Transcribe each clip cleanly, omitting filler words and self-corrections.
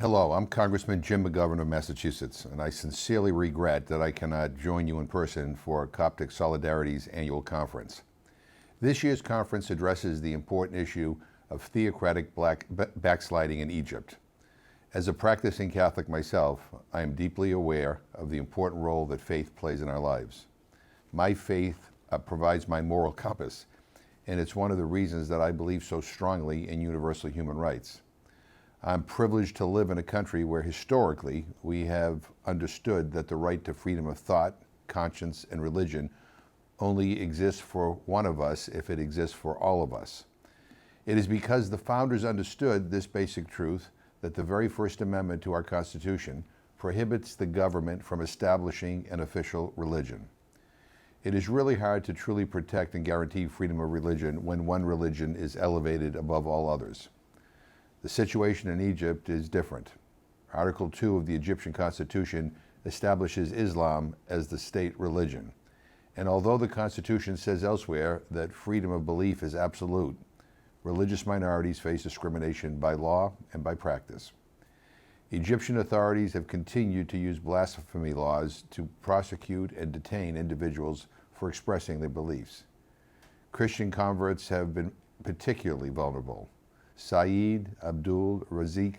Hello, I'm Congressman Jim McGovern of Massachusetts, and I sincerely regret that I cannot join you in person for Coptic Solidarity's annual conference. This year's conference addresses the important issue of theocratic backsliding in Egypt. As a practicing Catholic myself, I am deeply aware of the important role that faith plays in our lives. My faith provides my moral compass, and it's one of the reasons that I believe so strongly in universal human rights. I'm privileged to live in a country where historically we have understood that the right to freedom of thought, conscience, and religion only exists for one of us if it exists for all of us. It is because the founders understood this basic truth that the very First Amendment to our Constitution prohibits the government from establishing an official religion. It is really hard to truly protect and guarantee freedom of religion when one religion is elevated above all others. The situation in Egypt is different. Article 2 of the Egyptian Constitution establishes Islam as the state religion. And although the Constitution says elsewhere that freedom of belief is absolute, religious minorities face discrimination by law and by practice. Egyptian authorities have continued to use blasphemy laws to prosecute and detain individuals for expressing their beliefs. Christian converts have been particularly vulnerable. Saeed Abdul Razik,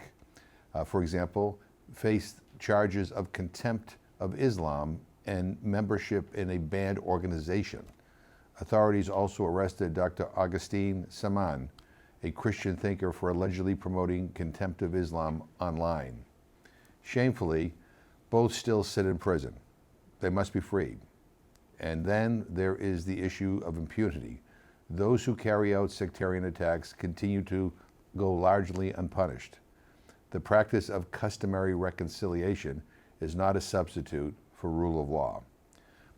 for example, faced charges of contempt of Islam and membership in a banned organization. Authorities also arrested Dr. Augustine Saman, a Christian thinker, for allegedly promoting contempt of Islam online. Shamefully, both still sit in prison. They must be freed. And then there is the issue of impunity. Those who carry out sectarian attacks continue to go largely unpunished. The practice of customary reconciliation is not a substitute for rule of law.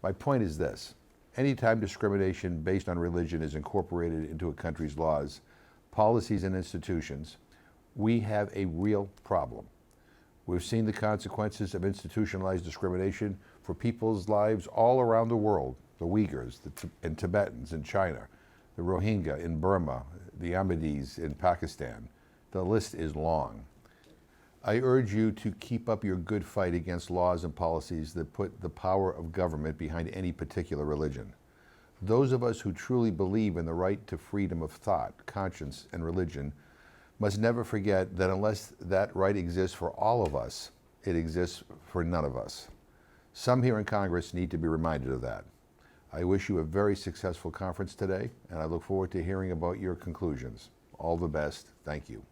My point is this: anytime discrimination based on religion is incorporated into a country's laws, policies, and institutions, we have a real problem. We've seen the consequences of institutionalized discrimination for people's lives all around the world: the Uyghurs and Tibetans in China, the Rohingya in Burma, the Ahmadis in Pakistan. The list is long. I urge you to keep up your good fight against laws and policies that put the power of government behind any particular religion. Those of us who truly believe in the right to freedom of thought, conscience, and religion must never forget that unless that right exists for all of us, it exists for none of us. Some here in Congress need to be reminded of that. I wish you a very successful conference today, and I look forward to hearing about your conclusions. All the best. Thank you.